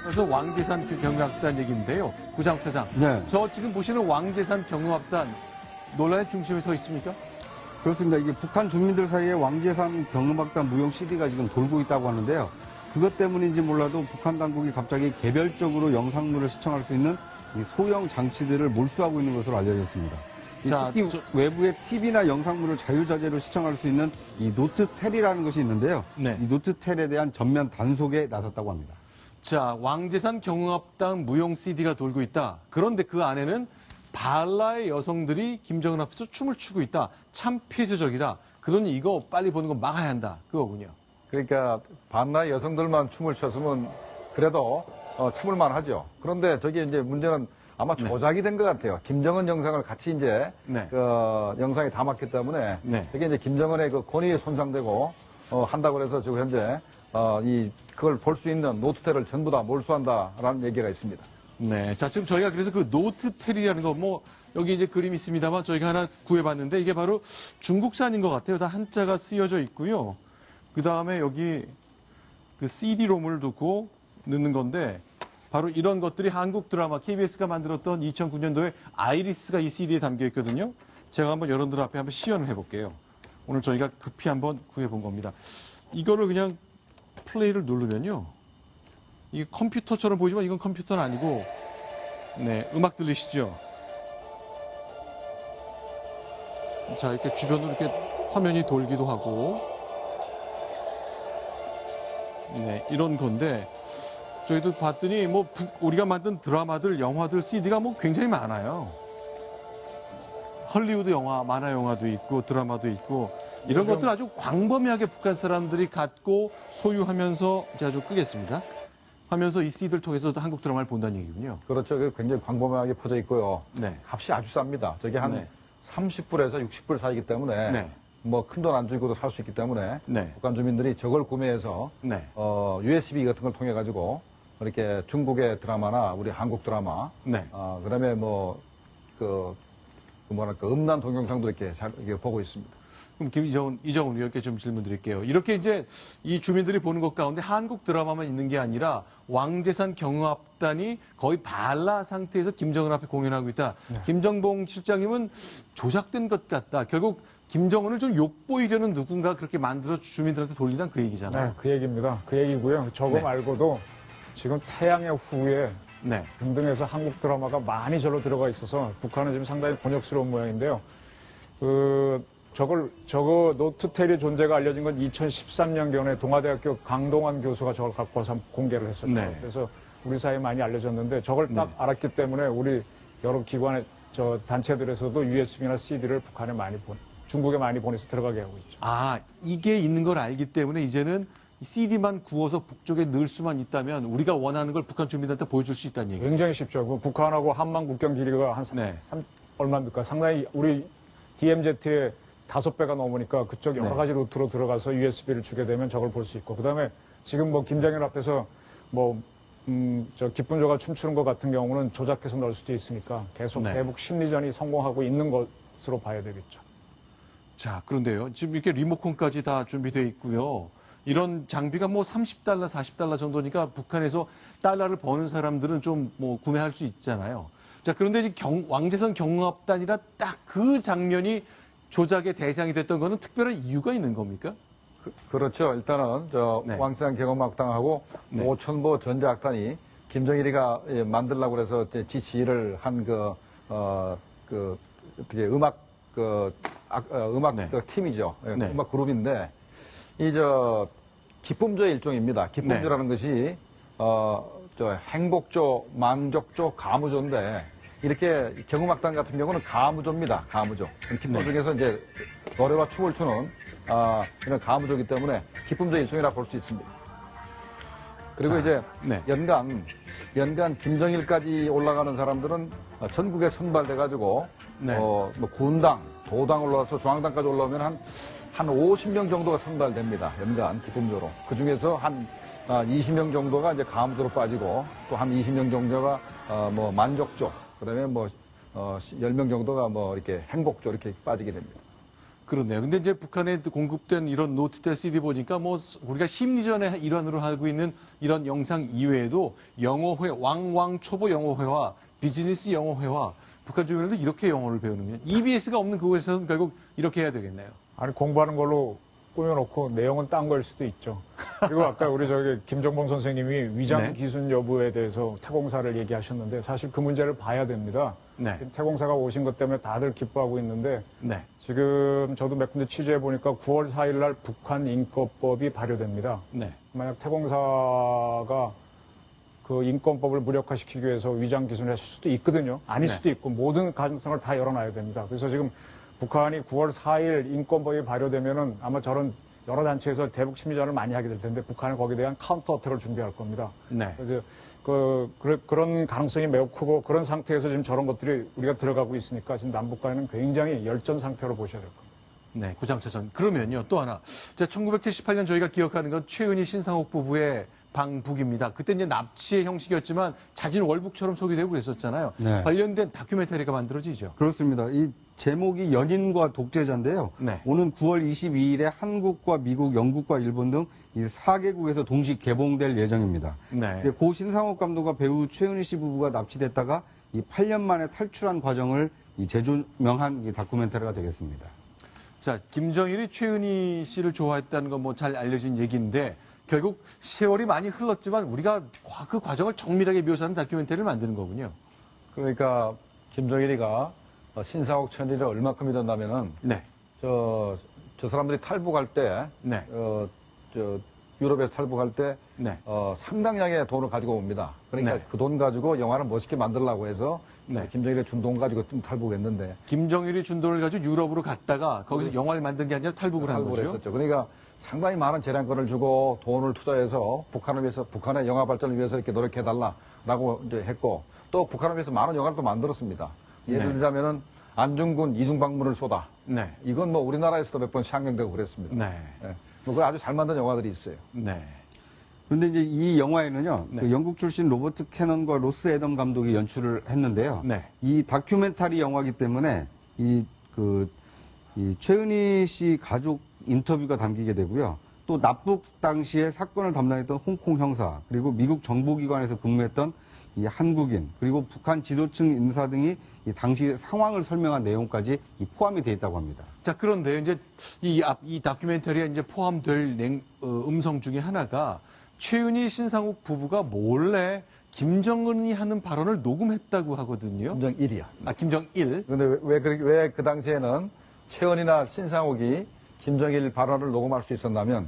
그래서 왕재산 경음악단 얘기인데요. 구장욱 차장. 네. 저 지금 보시는 왕재산 경음악단 논란의 중심에 서 있습니까? 그렇습니다. 이게 북한 주민들 사이에 왕재산 경음악단 무용 CD가 지금 돌고 있다고 하는데요. 그것 때문인지 몰라도 북한 당국이 갑자기 개별적으로 영상물을 시청할 수 있는 이 소형 장치들을 몰수하고 있는 것으로 알려졌습니다. 자, 특히 외부의 TV나 영상물을 자유자재로 시청할 수 있는 이 노트텔이라는 것이 있는데요. 네. 이 노트텔에 대한 전면 단속에 나섰다고 합니다. 자, 왕재산 경음악단 무용 CD가 돌고 있다. 그런데 그 안에는 발라의 여성들이 김정은 앞에서 춤을 추고 있다. 참 폐쇄적이다. 그러니 이거 빨리 보는 거 막아야 한다. 그거군요. 그러니까 반나의 여성들만 춤을 췄으면 그래도 참을만 하죠. 그런데 저게 이제 문제는 아마 조작이 된 것 같아요. 김정은 영상을 같이 이제 네. 그 영상에 담았기 때문에 네. 저게 이제 김정은의 그 권위 손상되고 한다고 해서 지금 현재 그걸 볼 수 있는 노트텔을 전부 다 몰수한다라는 얘기가 있습니다. 네. 자, 지금 저희가 그래서 그 노트텔이라는 거, 여기 이제 그림이 있습니다만 저희가 하나 구해봤는데 이게 바로 중국산인 것 같아요. 다 한자가 쓰여져 있고요. 그 다음에 여기 그 CD-롬을 두고 넣는 건데 바로 이런 것들이 한국 드라마 KBS가 만들었던 2009년도에 아이리스가 이 CD에 담겨 있거든요. 제가 한번 여러분들 앞에 한번 시연을 해볼게요. 오늘 저희가 급히 한번 구해본 겁니다. 이거를 그냥 플레이를 누르면요. 이게 컴퓨터처럼 보이지만 이건 컴퓨터는 아니고, 네, 음악 들리시죠? 자, 이렇게 주변으로 이렇게 화면이 돌기도 하고, 네, 이런 건데, 저희도 봤더니 우리가 만든 드라마들, 영화들, CD가 굉장히 많아요. 헐리우드 영화, 만화 영화도 있고, 드라마도 있고, 이런 것들 아주 광범위하게 북한 사람들이 갖고 소유하면서 제가 좀 끄겠습니다. 하면서 이 CD를 통해서도 한국 드라마를 본다는 얘기군요. 그렇죠. 굉장히 광범위하게 퍼져 있고요. 네. 값이 아주 쌉니다. 저게 한 네. 30불에서 60불 사이기 때문에 네. 큰 돈 안 주고도 살 수 있기 때문에 네. 북한 주민들이 저걸 구매해서 네. USB 같은 걸 통해 가지고 이렇게 중국의 드라마나 우리 한국 드라마, 네. 그다음에 음란 동영상도 이렇게 잘 보고 있습니다. 그럼 이정훈 의원께 좀 질문 드릴게요. 이렇게 이제 이 주민들이 보는 것 가운데 한국 드라마만 있는 게 아니라 왕재산 경음악단이 거의 발라 상태에서 김정은 앞에 공연하고 있다. 네. 김정봉 실장님은 조작된 것 같다. 결국 김정은을 좀 욕보이려는 누군가 그렇게 만들어 주민들한테 돌리란 그 얘기잖아요. 네, 그 얘기입니다. 그 얘기고요. 저거 네. 말고도 지금 태양의 후예 네. 등등해서 한국 드라마가 많이 절로 들어가 있어서 북한은 지금 상당히 곤욕스러운 모양인데요. 저거 노트텔의 존재가 알려진 건 2013년경에 동아대학교 강동원 교수가 저걸 갖고 와서 공개를 했었죠. 네. 그래서 우리 사이에 많이 알려졌는데 저걸 딱 알았기 때문에 우리 여러 기관의 단체들에서도 USB나 CD를 북한에 중국에 많이 보내서 들어가게 하고 있죠. 아, 이게 있는 걸 알기 때문에 이제는 CD만 구워서 북쪽에 넣을 수만 있다면 우리가 원하는 걸 북한 주민들한테 보여줄 수 있다는 얘기예요. 굉장히 쉽죠. 북한하고 한만 국경 길이가 한 얼마입니까? 상당히 우리 DMZ의 5배가 넘으니까 그쪽 여러 가지 루트로 들어가서 USB를 주게 되면 저걸 볼 수 있고. 그 다음에 지금 김정일 앞에서 기쁜 조가 춤추는 것 같은 경우는 조작해서 넣을 수도 있으니까 계속 대북 심리전이 성공하고 있는 것으로 봐야 되겠죠. 자, 그런데요. 지금 이렇게 리모컨까지 다 준비되어 있고요. 이런 장비가 $30, $40 정도니까 북한에서 달러를 버는 사람들은 좀 구매할 수 있잖아요. 자, 그런데 왕재산 경음악단이라 딱 그 장면이 조작의 대상이 됐던 거는 특별한 이유가 있는 겁니까? 그렇죠. 일단은 왕재산 경음악단하고 오천보 전자악단이 김정일이가 만들려고 그래서 지시를 한 음악 팀이죠. 음악 그룹인데 기쁨조의 일종입니다. 기쁨조라는 것이 행복조, 만족조, 가무조인데 이렇게 경음악단 같은 경우는 가무조입니다. 가무조. 기쁨 중에서 이제 노래와 춤을 추는 이런 가무조이기 때문에 기쁨조의 일종이라 볼 수 있습니다. 그리고 연간 김정일까지 올라가는 사람들은 전국에 선발돼가지고 군당, 도당 올라와서 중앙당까지 올라오면 한 50명 정도가 선발됩니다. 연간 기쁨조로. 그 중에서 한 20명 정도가 이제 가무조로 빠지고 또 한 20명 정도가 만족조, 그다음에 10명 정도가 이렇게 행복조 이렇게 빠지게 됩니다. 그렇네요. 근데 이제 북한에 공급된 이런 노트텔 CD 보니까 뭐 우리가 심리전의 일환으로 알고 있는 이런 영상 이외에도 영어회, 왕왕 초보 영어회와 비즈니스 영어회와 북한 주민들도 이렇게 영어를 배우는군요. EBS가 없는 그곳에서는 결국 이렇게 해야 되겠네요. 아니, 공부하는 걸로 꾸며놓고 내용은 딴 거일 수도 있죠. 그리고 아까 우리 김정봉 선생님이 위장 네. 기순 여부에 대해서 태공사를 얘기하셨는데 사실 그 문제를 봐야 됩니다. 네. 태공사가 오신 것 때문에 다들 기뻐하고 있는데 네. 지금 저도 몇 군데 취재해 보니까 9월 4일 날 북한 인권법이 발효됩니다. 네. 만약 태공사가 그 인권법을 무력화시키기 위해서 위장 기순을 했을 수도 있거든요. 아닐 네. 수도 있고 모든 가능성을 다 열어놔야 됩니다. 그래서 지금 북한이 9월 4일 인권법이 발효되면은 아마 저런 여러 단체에서 대북 심리전을 많이 하게 될 텐데 북한은 거기에 대한 카운터 어택을 준비할 겁니다. 네. 그래서 그런 가능성이 매우 크고 그런 상태에서 지금 저런 것들이 우리가 들어가고 있으니까 지금 남북 간에는 굉장히 열전 상태로 보셔야 될 겁니다. 네, 고장차전. 그러면요, 또 하나. 1978년 저희가 기억하는 건 최은희 신상옥 부부의 방북입니다. 그때 이제 납치의 형식이었지만 자진 월북처럼 소개되고 그랬었잖아요. 네. 관련된 다큐멘터리가 만들어지죠. 그렇습니다. 이 제목이 연인과 독재자인데요. 네. 오는 9월 22일에 한국과 미국, 영국과 일본 등 이 4개국에서 동시 개봉될 예정입니다. 네. 고 신상옥 감독과 배우 최은희 씨 부부가 납치됐다가 이 8년 만에 탈출한 과정을 이 재조명한 이 다큐멘터리가 되겠습니다. 자, 김정일이 최은희 씨를 좋아했다는 건 뭐 잘 알려진 얘기인데 결국 세월이 많이 흘렀지만 우리가 그 과정을 정밀하게 묘사하는 다큐멘터리를 만드는 거군요. 그러니까 김정일이가 신상옥 천리를 얼마큼 믿었냐면은 네. 저 사람들이 탈북할 때 네. 유럽에서 탈북할 때 네. 상당량의 돈을 가지고 옵니다. 그러니까 네. 그 돈 가지고 영화를 멋있게 만들려고 해서 네. 김정일이 준 돈 가지고 좀 탈북했는데 김정일이 준 돈을 가지고 유럽으로 갔다가 거기서 영화를 만든 게 아니라 탈북을 한 거죠. 했었죠. 그러니까 상당히 많은 재량권을 주고 돈을 투자해서 북한을 위해서 북한의 영화 발전을 위해서 이렇게 노력해달라라고 이제 했고 또 북한을 위해서 많은 영화를 또 만들었습니다. 예를 네. 들자면은 안중근 이중방문을 쏘다. 네. 이건 뭐 우리나라에서도 몇 번 상영되고 그랬습니다. 네. 예. 뭐 아주 잘 만든 영화들이 있어요. 네. 그런데 이제 이 영화에는요, 네. 그 영국 출신 로버트 캐넌과 로스 애덤 감독이 연출을 했는데요. 네. 이 다큐멘터리 영화이기 때문에 이 최은희 씨 가족 인터뷰가 담기게 되고요. 또 납북 당시에 사건을 담당했던 홍콩 형사, 그리고 미국 정보기관에서 근무했던 이 한국인, 그리고 북한 지도층 인사 등이 이 당시 상황을 설명한 내용까지 포함이 되어 있다고 합니다. 자, 그런데요, 이제 이 다큐멘터리에 이제 포함될 음성 중에 하나가 최은희 신상욱 부부가 몰래 김정은이 하는 발언을 녹음했다고 하거든요. 김정일이야. 아, 김정일. 근데 왜 그 당시에는 최은희나 신상옥이 김정일 발언을 녹음할 수 있었냐면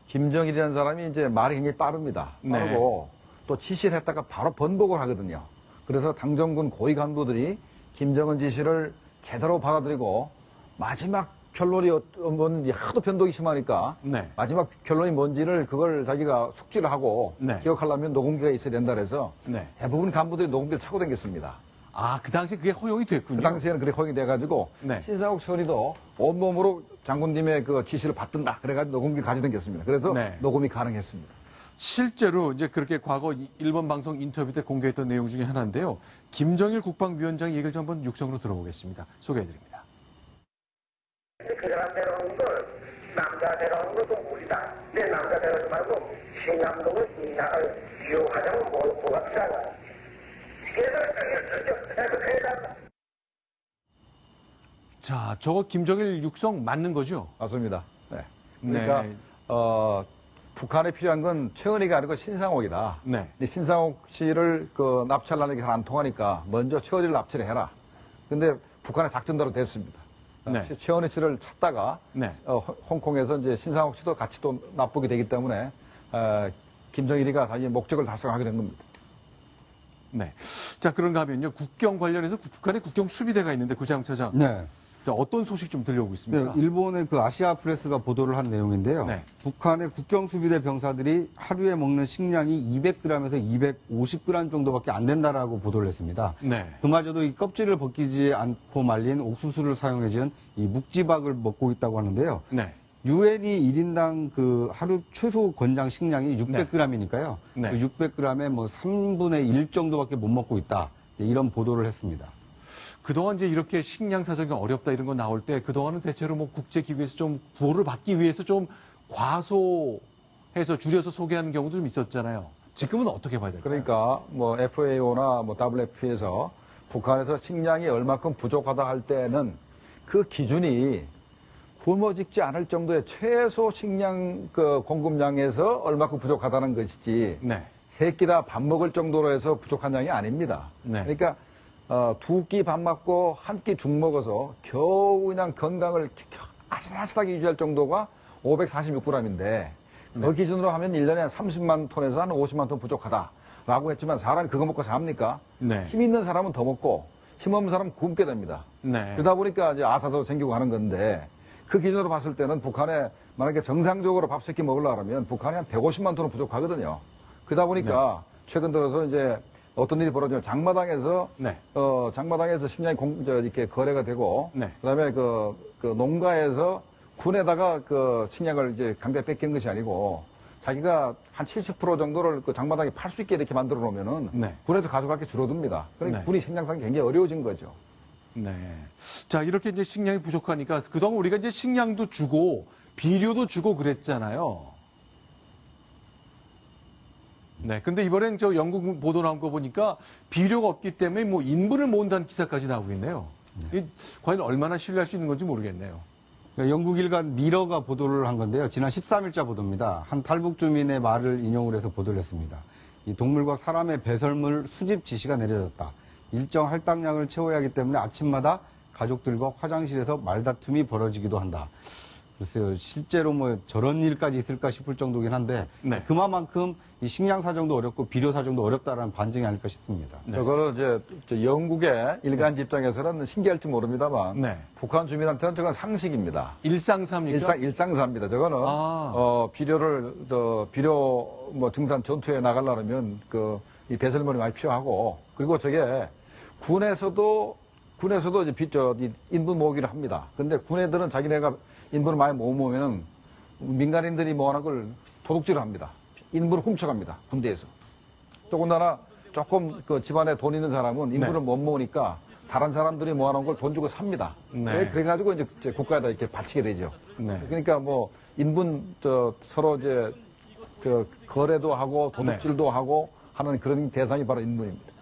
김정일이라는 사람이 이제 말이 굉장히 빠릅니다. 빠르고 또 지시를 했다가 바로 번복을 하거든요. 그래서 당정군 고위 간부들이 김정은 지시를 제대로 받아들이고 마지막 결론이 뭔지 하도 변동이 심하니까 네. 마지막 결론이 뭔지를 그걸 자기가 숙지를 하고 네. 기억하려면 녹음기가 있어야 된다 그래서 네. 대부분 간부들이 녹음기를 차고 다녔습니다. 아, 그 당시에 그게 허용이 됐군요. 그 당시에는 그렇게 허용이 돼가지고 네. 신상욱 최은희도 온몸으로 장군님의 그 지시를 받든다. 그래가지고 녹음기를 가져다녔습니다. 그래서 네. 녹음이 가능했습니다. 실제로 이제 그렇게 과거 일본 방송 인터뷰 때 공개했던 내용 중에 하나인데요. 김정일 국방위원장 얘기를 좀 한번 육성으로 들어보겠습니다. 소개해드립니다. 그 사람 데려오는 걸 남자 데려오는 것도 무리다. 내 남자 데려오지 말고 신남동을 이상을 이용하자면 뭐가 필요하냐. 자, 저거 김정일 육성 맞는 거죠? 맞습니다. 네. 그러니까 네. 북한에 필요한 건 최은희가 아니고 신상옥이다. 네. 근데 신상옥 씨를 그 납치하려는 게 잘 안 통하니까 먼저 최은희를 납치를 해라. 근데 북한의 작전대로 됐습니다. 네. 최은희 씨를 찾다가 네. 홍콩에서 이제 신상옥 씨도 같이 또 납북이 되기 때문에 김정일이가 자기 목적을 달성하게 된 겁니다. 네. 자, 그런가 하면요. 국경 관련해서 북한의 국경 수비대가 있는데 구장차장. 네. 자, 어떤 소식 좀 들려오고 네, 있습니까? 일본의 그 아시아 프레스가 보도를 한 내용인데요. 네. 북한의 국경수비대 병사들이 하루에 먹는 식량이 200g에서 250g 정도밖에 안 된다라고 보도를 했습니다. 네. 그마저도 이 껍질을 벗기지 않고 말린 옥수수를 사용해 지은 이 묵지박을 먹고 있다고 하는데요. 네. 유엔이 1인당 그 하루 최소 권장 식량이 600g이니까요. 네. 그 600g에 뭐 3분의 1 정도밖에 못 먹고 있다. 이런 보도를 했습니다. 그동안 이제 이렇게 식량 사정이 어렵다 이런 거 나올 때 그동안은 대체로 뭐 국제기구에서 좀 구호를 받기 위해서 좀 과소해서 줄여서 소개하는 경우도 좀 있었잖아요. 지금은 어떻게 봐야 될까요? 그러니까 뭐 FAO나 뭐 WFP에서 북한에서 식량이 얼마큼 부족하다 할 때는 그 기준이 굶어 죽지 않을 정도의 최소 식량 그 공급량에서 얼마큼 부족하다는 것이지 네. 세 끼 다 밥 먹을 정도로 해서 부족한 양이 아닙니다. 네. 그러니까 두 끼 밥 먹고 한 끼 죽 먹어서 겨우 그냥 건강을 아슬아슬하게 유지할 정도가 546g인데 그 기준으로 하면 1년에 30만 톤에서 한 50만 톤 부족하다라고 했지만 사람이 그거 먹고 삽니까? 네. 힘 있는 사람은 더 먹고 힘 없는 사람은 굶게 됩니다. 네. 그러다 보니까 이제 아사도 생기고 하는 건데 그 기준으로 봤을 때는 북한에 만약에 정상적으로 밥 세끼 먹으려고 하면 북한이 한 150만 톤은 부족하거든요. 그러다 보니까 최근 들어서 이제 어떤 일이 벌어지면 장마당에서 네. 장마당에서 식량이 이렇게 거래가 되고 네. 그다음에 그 농가에서 군에다가 그 식량을 이제 강제 뺏기는 것이 아니고 자기가 한 70% 정도를 그 장마당에 팔 수 있게 이렇게 만들어 놓으면은 네. 군에서 가져갈 게 줄어듭니다. 그러니까 네. 군이 식량상이 굉장히 어려워진 거죠. 네. 자, 이렇게 이제 식량이 부족하니까 그동안 우리가 이제 식량도 주고 비료도 주고 그랬잖아요. 네. 근데 이번엔 저 영국 보도 나온 거 보니까 비료가 없기 때문에 뭐 인분을 모은다는 기사까지 나오고 있네요. 이게 과연 얼마나 신뢰할 수 있는 건지 모르겠네요. 영국 일간 미러가 보도를 한 건데요. 지난 13일자 보도입니다. 한 탈북 주민의 말을 인용을 해서 보도를 했습니다. 이 동물과 사람의 배설물 수집 지시가 내려졌다. 일정 할당량을 채워야 하기 때문에 아침마다 가족들과 화장실에서 말다툼이 벌어지기도 한다. 글쎄요, 실제로 뭐 저런 일까지 있을까 싶을 정도긴 한데 네. 그만큼 이 식량 사정도 어렵고 비료 사정도 어렵다라는 반증이 아닐까 싶습니다. 네. 저거는 이제 저 영국의 일간지 입장에서는 신기할지 모릅니다만 네. 북한 주민한테는 저건 상식입니다. 일상사입니까? 일상사입니다. 저거는 비료 뭐 등산 전투에 나가려면 이 배설물이 많이 필요하고 그리고 저게 군에서도 이제 인분 모으기를 합니다. 근데 군애들은 자기네가 인분을 많이 못 모으면은 민간인들이 모아놓은 걸 도둑질을 합니다. 인분을 훔쳐갑니다. 군대에서. 더군다나 조금 그 집안에 돈 있는 사람은 인분을 네. 못 모으니까 다른 사람들이 모아놓은 걸 돈 주고 삽니다. 네. 그래가지고 이제 국가에다 이렇게 바치게 되죠. 네. 그러니까 뭐 인분 서로 이제 거래도 하고 도둑질도 하고 하는 그런 대상이 바로 인분입니다.